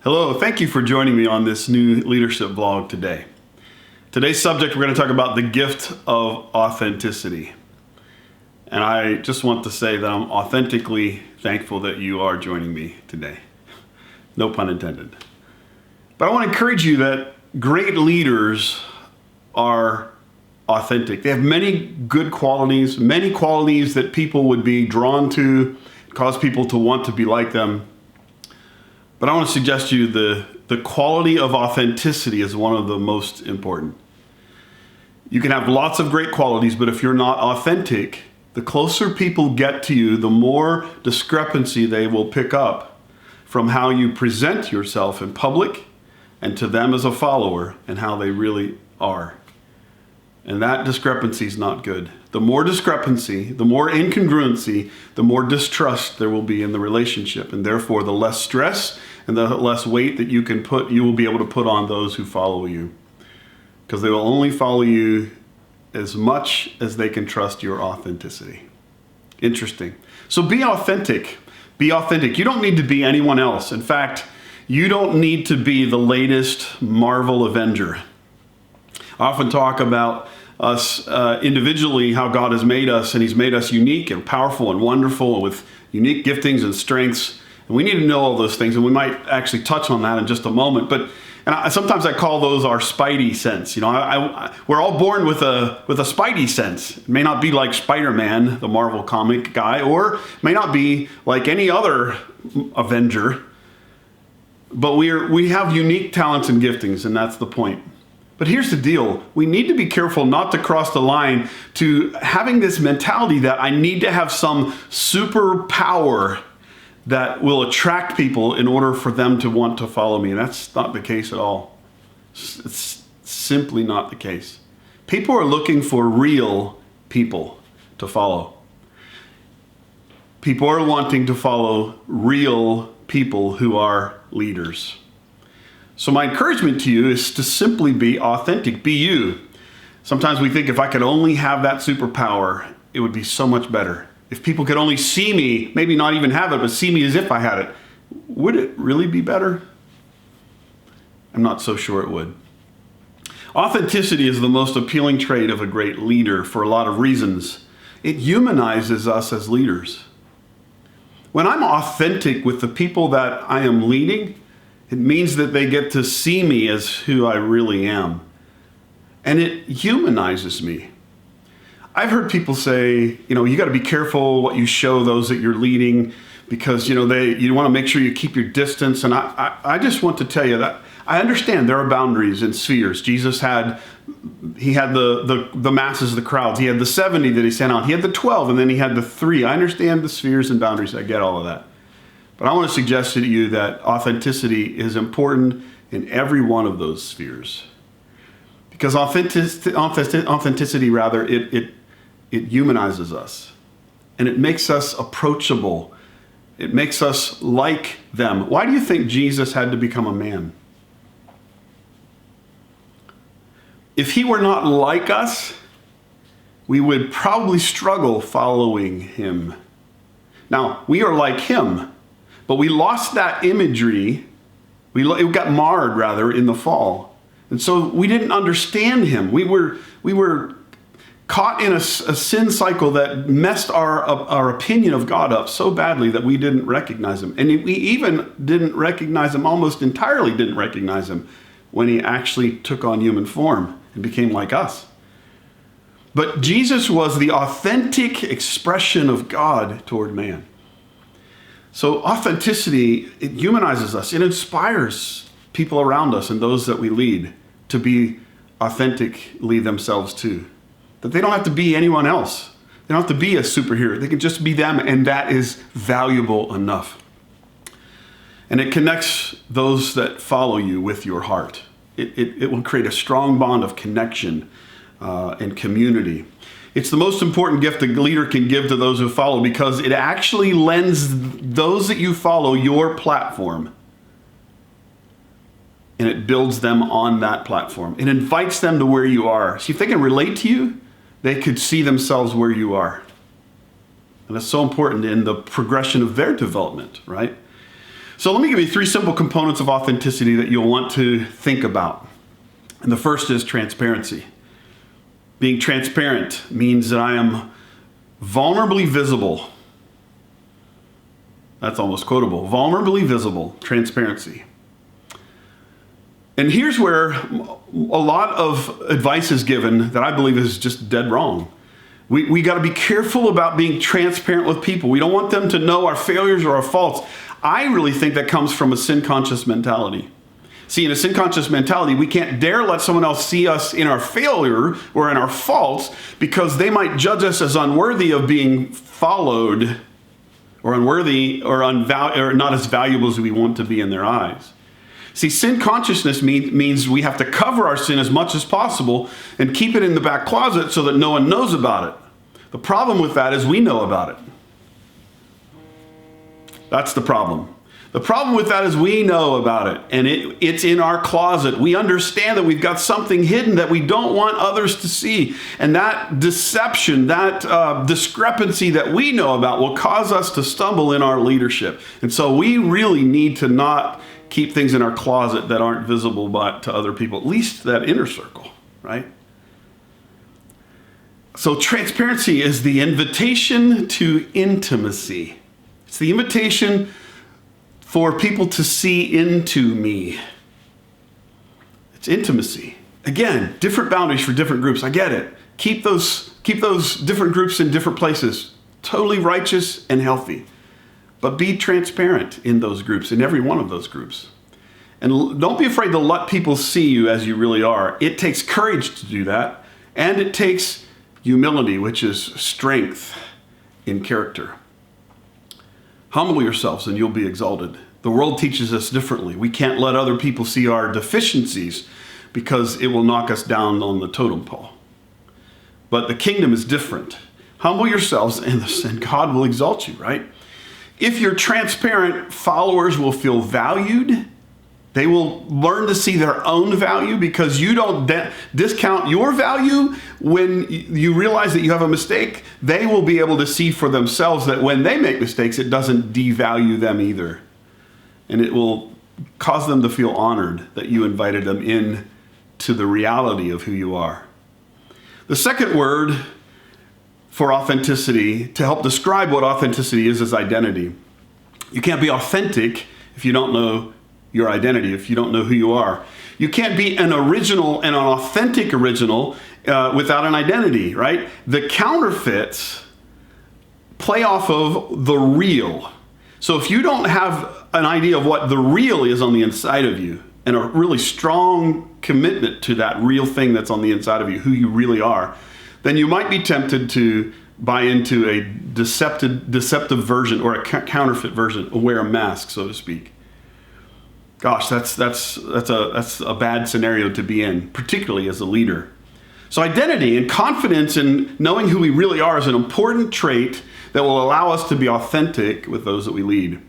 Hello, thank you for joining me on this new leadership vlog today. Today's subject, we're going to talk about the gift of authenticity. And I just want to say that I'm authentically thankful that you are joining me today. No pun intended. But I want to encourage you that great leaders are authentic. They have many good qualities, many qualities that people would be drawn to, cause people to want to be like them. But I want to suggest to you the quality of authenticity is one of the most important. You can have lots of great qualities, but if you're not authentic, the closer people get to you, the more discrepancy they will pick up from how you present yourself in public and to them as a follower and how they really are. And that discrepancy is not good. The more discrepancy, the more incongruency, the more distrust there will be in the relationship. And therefore, the less stress and the less weight that you will be able to put on those who follow you. Because they will only follow you as much as they can trust your authenticity. Interesting. So be authentic. Be authentic. You don't need to be anyone else. In fact, you don't need to be the latest Marvel Avenger. I often talk about us individually, how God has made us, and He's made us unique and powerful and wonderful and with unique giftings and strengths. And we need to know all those things, and we might actually touch on that in just a moment. But sometimes I call those our spidey sense. You know, we're all born with a spidey sense. It may not be like Spider-Man, the Marvel comic guy, or it may not be like any other Avenger. But we have unique talents and giftings, and that's the point. But here's the deal. We need to be careful not to cross the line to having this mentality that I need to have some superpower that will attract people in order for them to want to follow me. And that's not the case at all. It's simply not the case. People are looking for real people to follow. People are wanting to follow real people who are leaders. So my encouragement to you is to simply be authentic, be you. Sometimes we think if I could only have that superpower, it would be so much better. If people could only see me, maybe not even have it, but see me as if I had it, would it really be better? I'm not so sure it would. Authenticity is the most appealing trait of a great leader for a lot of reasons. It humanizes us as leaders. When I'm authentic with the people that I am leading, it means that they get to see me as who I really am. And it humanizes me. I've heard people say, you got to be careful what you show those that you're leading because, you want to make sure you keep your distance. And I just want to tell you that I understand there are boundaries and spheres. Jesus had the masses, the crowds. He had the 70 that he sent out. He had the 12 and then he had the 3. I understand the spheres and boundaries. I get all of that. But I want to suggest to you that authenticity is important in every one of those spheres. Because authenticity, it humanizes us. And it makes us approachable. It makes us like them. Why do you think Jesus had to become a man? If he were not like us, we would probably struggle following him. Now, we are like him. But we lost that imagery. It got marred, rather, in the fall. And so we didn't understand him. We were caught in a sin cycle that messed our opinion of God up so badly that we didn't recognize him. And we even didn't recognize him, almost entirely didn't recognize him, when he actually took on human form and became like us. But Jesus was the authentic expression of God toward man. So authenticity, it humanizes us. It inspires people around us and those that we lead to be authentically themselves too. That they don't have to be anyone else. They don't have to be a superhero. They can just be them, and that is valuable enough. And it connects those that follow you with your heart. It will create a strong bond of connection and community. It's the most important gift a leader can give to those who follow because it actually lends those that you follow your platform. And it builds them on that platform. It invites them to where you are. See, if they can relate to you, they could see themselves where you are. And that's so important in the progression of their development, right? So let me give you 3 simple components of authenticity that you'll want to think about. And the first is transparency. Being transparent means that I am vulnerably visible. That's almost quotable. Vulnerably visible, transparency. And here's where a lot of advice is given that I believe is just dead wrong. We got to be careful about being transparent with people. We don't want them to know our failures or our faults. I really think that comes from a sin-conscious mentality. See, in a sin-conscious mentality, we can't dare let someone else see us in our failure or in our faults because they might judge us as unworthy of being followed or unworthy or not as valuable as we want to be in their eyes. See, sin consciousness means we have to cover our sin as much as possible and keep it in the back closet so that no one knows about it. The problem with that is we know about it. That's the problem. The problem with that is we know about it, and it's in our closet. We understand that we've got something hidden that we don't want others to see. And that deception, that discrepancy that we know about will cause us to stumble in our leadership. And so we really need to not keep things in our closet that aren't visible to other people, at least that inner circle, right? So transparency is the invitation to intimacy. It's the invitation for people to see into me. It's intimacy. Again, different boundaries for different groups. I get it. Keep those different groups in different places. Totally righteous and healthy. But be transparent in those groups, in every one of those groups. And don't be afraid to let people see you as you really are. It takes courage to do that. And it takes humility, which is strength in character. Humble yourselves and you'll be exalted. The world teaches us differently. We can't let other people see our deficiencies because it will knock us down on the totem pole. But the kingdom is different. Humble yourselves and God will exalt you, right? If you're transparent, followers will feel valued. They will learn to see their own value because you don't discount your value when you realize that you have a mistake. They will be able to see for themselves that when they make mistakes, it doesn't devalue them either. And it will cause them to feel honored that you invited them in to the reality of who you are. The second word for authenticity, to help describe what authenticity is identity. You can't be authentic if you don't know your identity, if you don't know who you are. You can't be an original and an authentic original without an identity, right? The counterfeits play off of the real. So if you don't have an idea of what the real is on the inside of you and a really strong commitment to that real thing that's on the inside of you, who you really are, then you might be tempted to buy into a deceptive version or a counterfeit version, wear a mask, so to speak. Gosh, that's a bad scenario to be in, particularly as a leader. So identity and confidence in knowing who we really are is an important trait that will allow us to be authentic with those that we lead.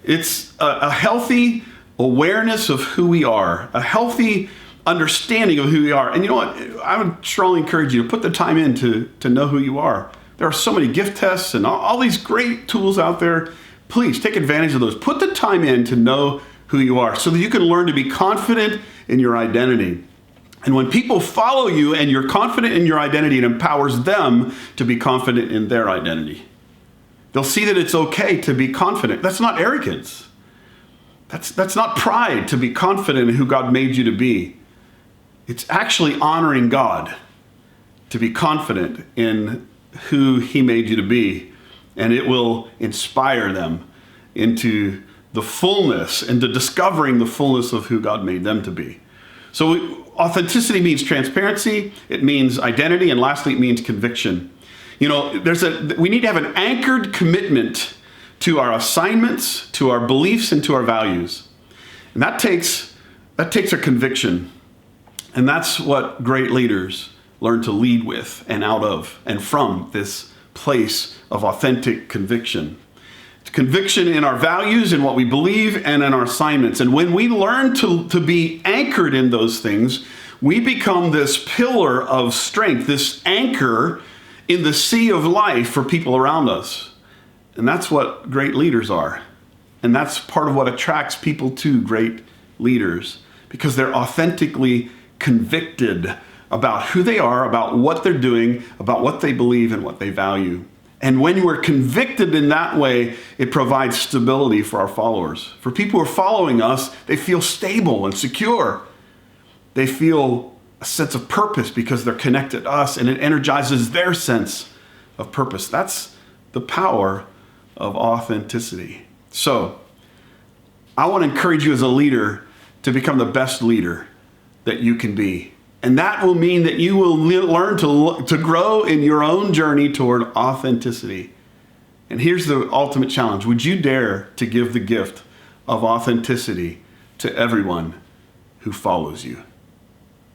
It's a healthy awareness of who we are, a healthy understanding of who we are. And you know what? I would strongly encourage you to put the time in to know who you are. There are so many gift tests and all these great tools out there. Please take advantage of those. Put the time in to know who you are so that you can learn to be confident in your identity. And when people follow you and you're confident in your identity, it empowers them to be confident in their identity. They'll see that it's okay to be confident. That's not arrogance. That's not pride to be confident in who God made you to be. It's actually honoring God to be confident in who He made you to be. And it will inspire them into the fullness and to discovering the fullness of who God made them to be. So authenticity means transparency, it means identity, and lastly, it means conviction. You know, we need to have an anchored commitment to our assignments, to our beliefs, and to our values. And that takes a conviction. And that's what great leaders learn to lead with and out of and from this place of authentic conviction. It's conviction in our values, in what we believe, and in our assignments. And when we learn to be anchored in those things, we become this pillar of strength, this anchor in the sea of life for people around us. And that's what great leaders are. And that's part of what attracts people to great leaders, because they're authentically convicted about who they are, about what they're doing, about what they believe and what they value. And when we're convicted in that way, it provides stability for our followers. For people who are following us, they feel stable and secure. They feel a sense of purpose because they're connected to us, and it energizes their sense of purpose. That's the power of authenticity. So, I want to encourage you as a leader to become the best leader that you can be. And that will mean that you will learn to grow in your own journey toward authenticity. And here's the ultimate challenge. Would you dare to give the gift of authenticity to everyone who follows you?